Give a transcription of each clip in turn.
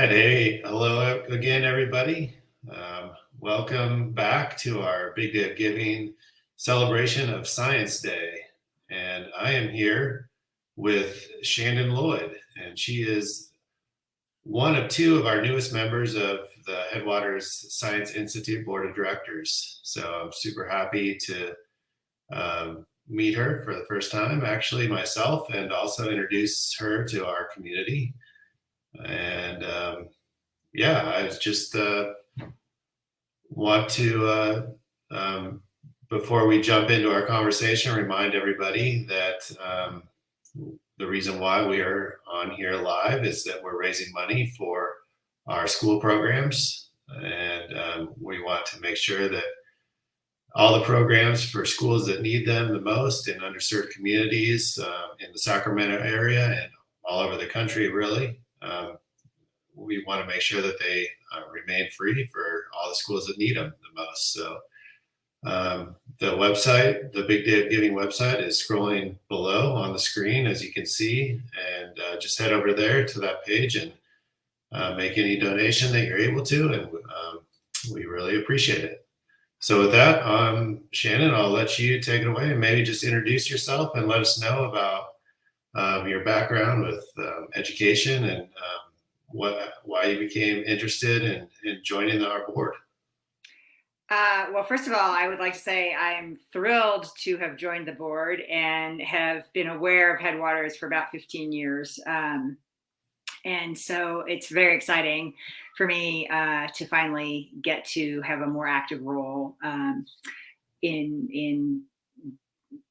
right. Hey, hello again, everybody. Welcome back to our Big Day of Giving celebration of Science Day. And I am here with Shandon Lloyd, and she is one of two of our newest members of the Headwaters Science Institute Board of Directors. So I'm super happy to meet her for the first time, actually, myself, and also introduce her to our community. And I was just want to, before we jump into our conversation, remind everybody that the reason why we are on here live is that we're raising money for our school programs. And we want to make sure that all the programs for schools that need them the most in underserved communities in the Sacramento area and all over the country, really, we want to make sure that they remain free for all the schools that need them the most. So the website, the Big Day of Giving website, is scrolling below on the screen, as you can see, and just head over there to that page and make any donation that you're able to, and we really appreciate it. So with that, Shannon, I'll let you take it away and maybe just introduce yourself and let us know about your background with education and why you became interested in joining our board. Well, first of all, I would like to say I'm thrilled to have joined the board and have been aware of Headwaters for about 15 years. And so it's very exciting for me to finally get to have a more active role in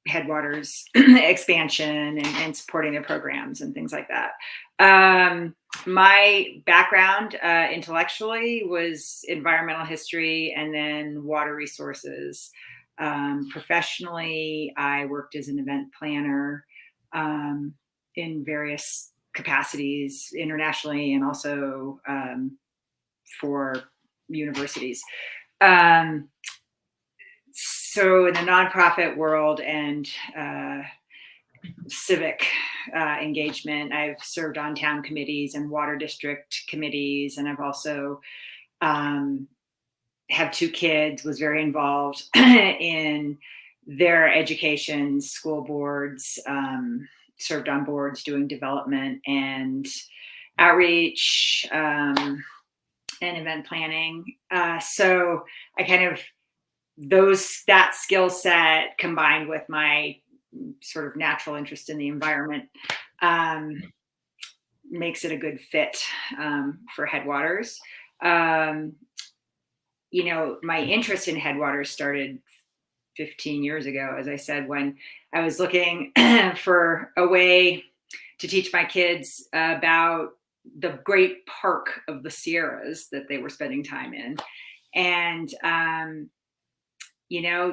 Headwaters expansion and supporting their programs and things like that. My background intellectually was environmental history and then water resources. Professionally, I worked as an event planner in various capacities internationally and also for universities. So in the nonprofit world and civic engagement, I've served on town committees and water district committees, and I've also have two kids, was very involved in their education, school boards, served on boards doing development and outreach and event planning. So I kind of, that skill set combined with my sort of natural interest in the environment makes it a good fit for Headwaters. My interest in Headwaters started 15 years ago, as I said, when I was looking for a way to teach my kids about the great park of the Sierras that they were spending time in. And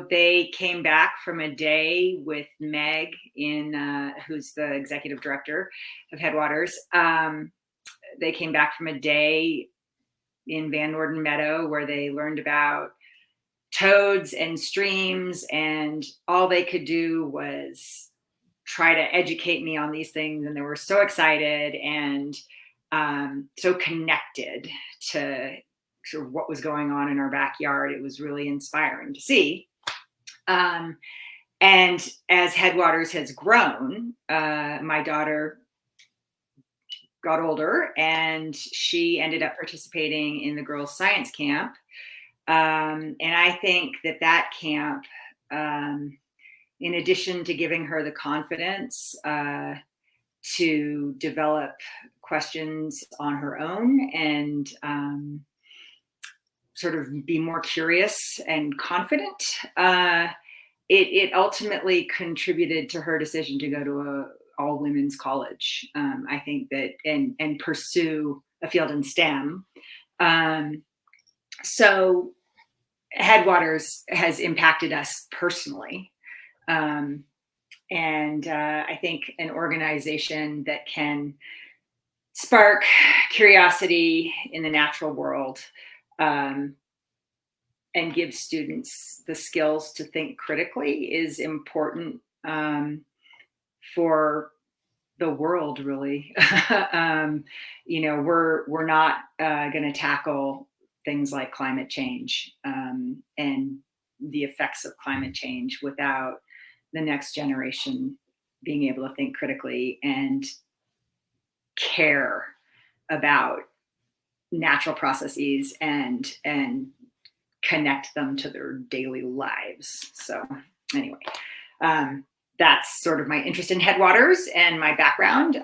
they came back from a day with Meg, who's the executive director of Headwaters. They came back from a day in Van Norden Meadow where they learned about toads and streams, and all they could do was try to educate me on these things. And they were so excited and so connected to sort of what was going on in our backyard. It was really inspiring to see. And as Headwaters has grown, my daughter got older and she ended up participating in the girls' science camp. And I think that camp, in addition to giving her the confidence to develop questions on her own and sort of be more curious and confident, it ultimately contributed to her decision to go to a all women's college. I think that and pursue a field in STEM. So Headwaters has impacted us personally. And I think an organization that can spark curiosity in the natural world and give students the skills to think critically is important for the world, really. We're not going to tackle things like climate change and the effects of climate change without the next generation being able to think critically and care about natural processes and connect them to their daily lives. So anyway, that's sort of my interest in Headwaters and my background.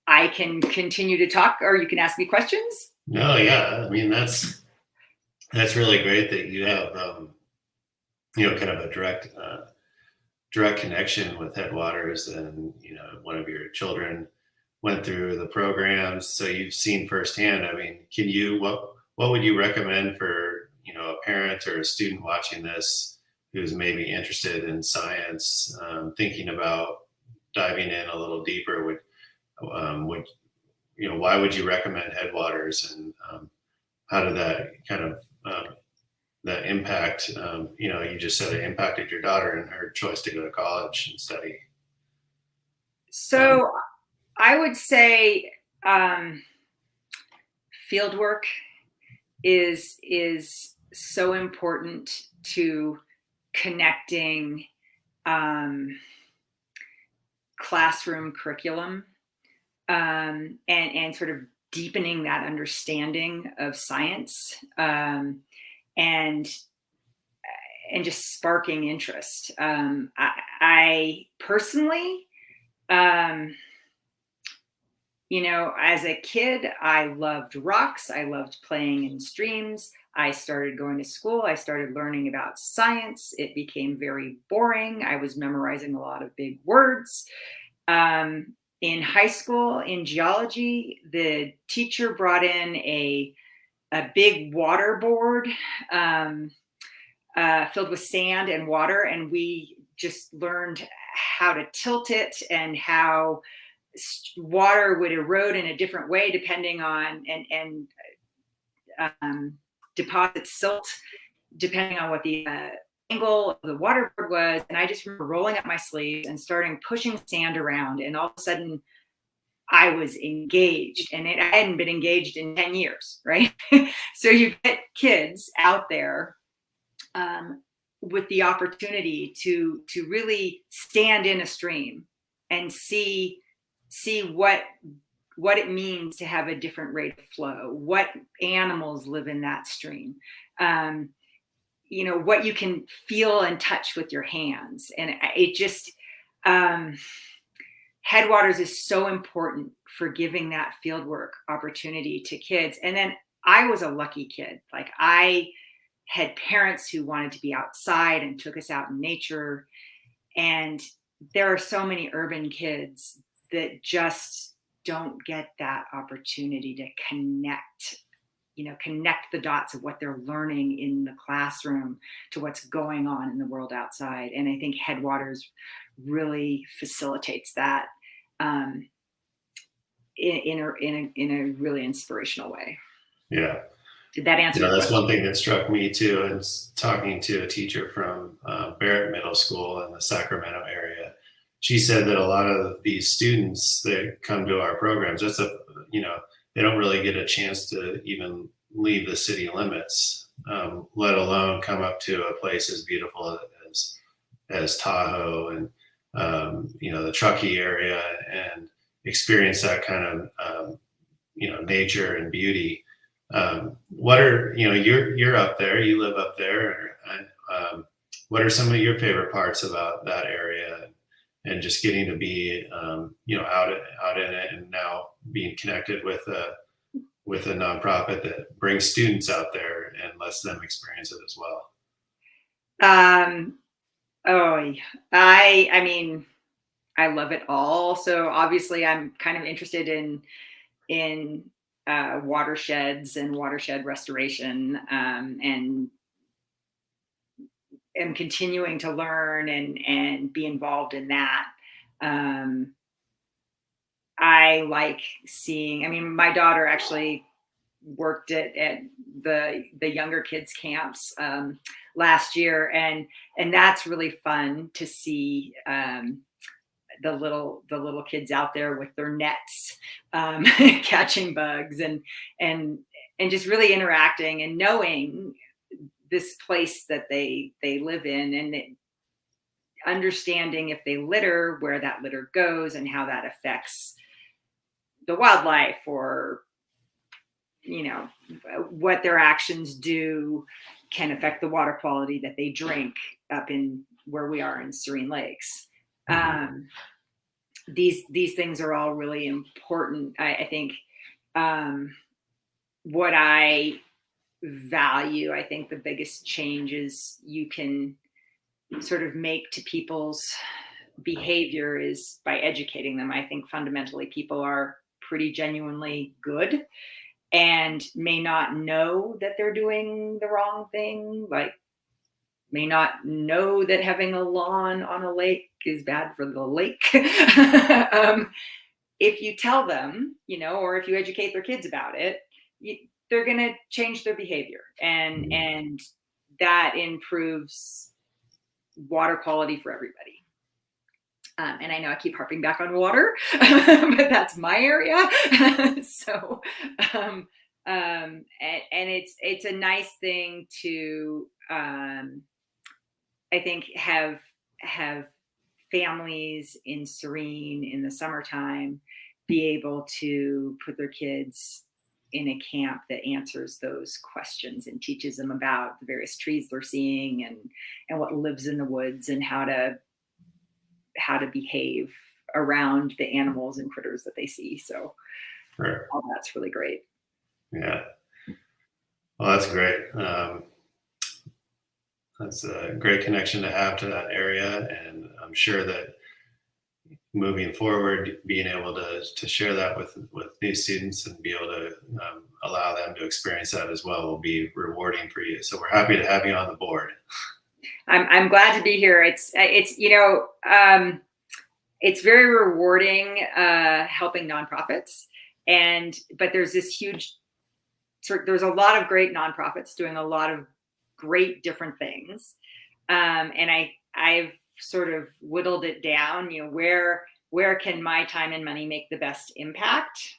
I can continue to talk, or you can ask me questions. No, yeah, I mean that's really great that you have kind of a direct connection with Headwaters, and one of your children went through the programs, so you've seen firsthand. I mean, what would you recommend for a parent or a student watching this who's maybe interested in science, thinking about diving in a little deeper? Why would you recommend Headwaters, and how did that kind of that impact? You just said it impacted your daughter and her choice to go to college and study. So I would say field work is so important to connecting classroom curriculum and sort of deepening that understanding of science and just sparking interest. I personally, as a kid, I loved rocks. I loved playing in streams. I started going to school. I started learning about science. It became very boring. I was memorizing a lot of big words. In high school, in geology, the teacher brought in a big water board filled with sand and water, and we just learned how to tilt it and how water would erode in a different way depending on and deposit silt depending on what the angle of the waterboard was. And I just remember rolling up my sleeves and starting pushing sand around, and all of a sudden I was engaged, and I hadn't been engaged in 10 years, right? So you get kids out there with the opportunity to really stand in a stream and see what it means to have a different rate of flow, what animals live in that stream, what you can feel and touch with your hands. And it just, Headwaters is so important for giving that fieldwork opportunity to kids. And then I was a lucky kid. Like, I had parents who wanted to be outside and took us out in nature. And there are so many urban kids that just don't get that opportunity to connect the dots of what they're learning in the classroom to what's going on in the world outside. And I think Headwaters really facilitates that in a really inspirational way. Yeah. Did that answer? That's one thing that struck me too. And talking to a teacher from Barrett Middle School in the Sacramento area, she said that a lot of these students that come to our programs, they don't really get a chance to even leave the city limits, let alone come up to a place as beautiful as Tahoe and the Truckee area and experience that kind of nature and beauty. What are you're up there, you live up there, and what are some of your favorite parts about that area, and just getting to be out in it, and now being connected with a nonprofit that brings students out there and lets them experience it as well? I mean, I love it all. So obviously I'm kind of interested in watersheds and watershed restoration, and am continuing to learn and be involved in that. I like seeing, my daughter actually worked at the younger kids camps last year, and that's really fun to see the little kids out there with their nets, catching bugs and just really interacting and knowing this place that they live in, and understanding if they litter, where that litter goes and how that affects the wildlife, or what their actions do can affect the water quality that they drink up in where we are in Serene Lakes. These things are all really important. I think what I value, I think the biggest changes you can sort of make to people's behavior is by educating them. I think fundamentally people are pretty genuinely good and may not know that they're doing the wrong thing, like may not know that having a lawn on a lake is bad for the lake. If you tell them, or if you educate their kids about it, they're going to change their behavior, and that improves water quality for everybody. And I know I keep harping back on water, but that's my area. So, and it's a nice thing to, I think, have families in Serene in the summertime be able to put their kids in a camp that answers those questions and teaches them about the various trees they're seeing and what lives in the woods and how to behave around the animals and critters that they see. So Right. All that's really great. Yeah. Well, that's great. That's a great connection to have to that area. And I'm sure that moving forward, being able to share that with new students and be able to allow them to experience that as well will be rewarding for you. So we're happy to have you on the board. I'm glad to be here. It's very rewarding helping nonprofits, but there's this huge there's a lot of great nonprofits doing a lot of great different things, and I've sort of whittled it down. Where can my time and money make the best impact?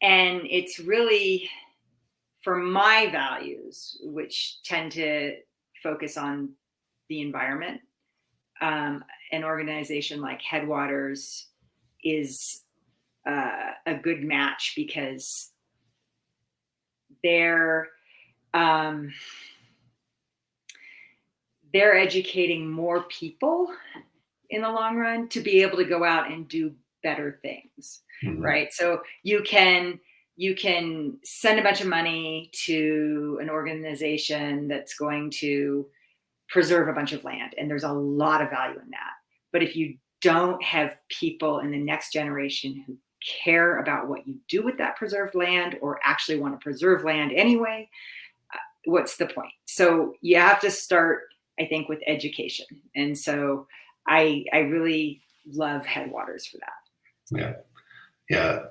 And it's really for my values, which tend to focus on the environment. An organization like Headwaters is a good match because they're educating more people in the long run to be able to go out and do better things, right? So you can send a bunch of money to an organization that's going to preserve a bunch of land, and there's a lot of value in that. But if you don't have people in the next generation who care about what you do with that preserved land or actually want to preserve land anyway, what's the point? So you have to start, I think, with education. And so I really love Headwaters for that. Yeah.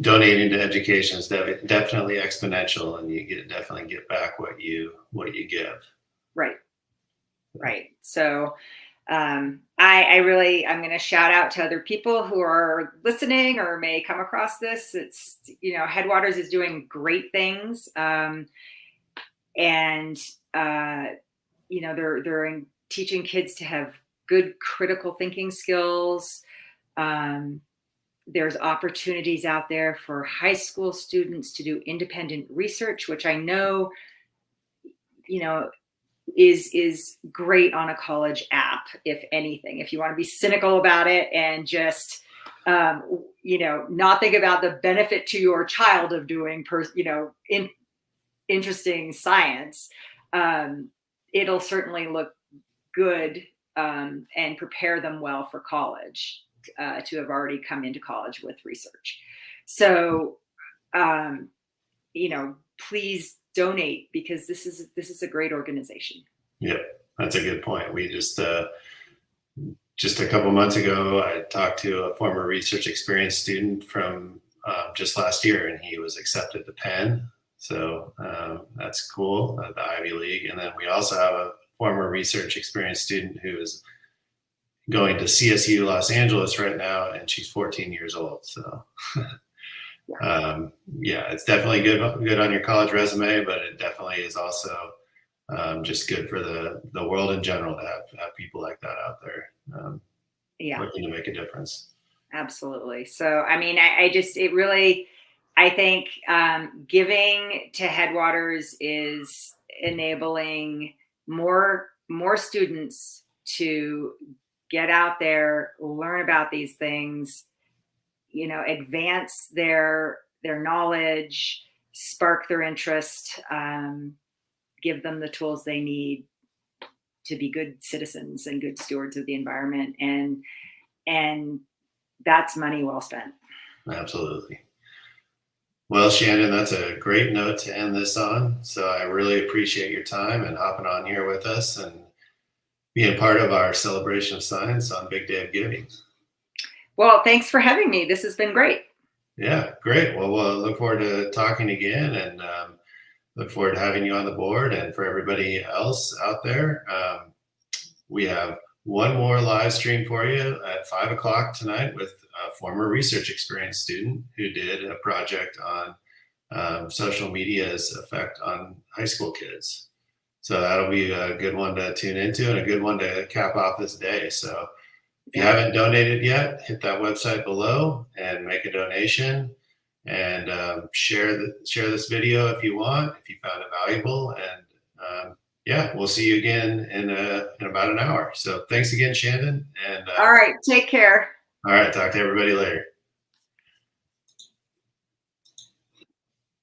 Donating to education is definitely exponential, and you definitely get back what you give. Right. So I'm going to shout out to other people who are listening or may come across this. It's, Headwaters is doing great things. They're teaching kids to have good critical thinking skills. There's opportunities out there for high school students to do independent research, which I know, is great on a college app, if anything. If you want to be cynical about it and just, not think about the benefit to your child of doing, interesting science, it'll certainly look good and prepare them well for college, to have already come into college with research. So, please donate, because this is a great organization. Yeah, that's a good point. We just a couple months ago, I talked to a former research experience student from just last year, and he was accepted to Penn. So that's cool, at the Ivy League. And then we also have a former research experience student who is going to CSU Los Angeles right now, and she's 14 years old. So, yeah, it's definitely good on your college resume, but it definitely is also just good for the world in general to have people like that out there looking to make a difference. Absolutely. So, I mean, I think giving to Headwaters is enabling more students to get out there, learn about these things, advance their knowledge, spark their interest, give them the tools they need to be good citizens and good stewards of the environment, and that's money well spent. Absolutely. Well, Shandon, that's a great note to end this on. So I really appreciate your time and hopping on here with us and being part of our celebration of science on Big Day of Giving. Well, thanks for having me. This has been great. Yeah, great. Well, we'll look forward to talking again, and look forward to having you on the board. And for everybody else out there, we have one more live stream for you at 5 o'clock tonight with a former research experience student who did a project on social media's effect on high school kids. So that'll be a good one to tune into and a good one to cap off this day. So if you haven't donated yet, hit that website below and make a donation, and share this video if you want, if you found it valuable. And yeah, we'll see you again in about an hour. So thanks again, Shandon. And all right, take care. All right, talk to everybody later.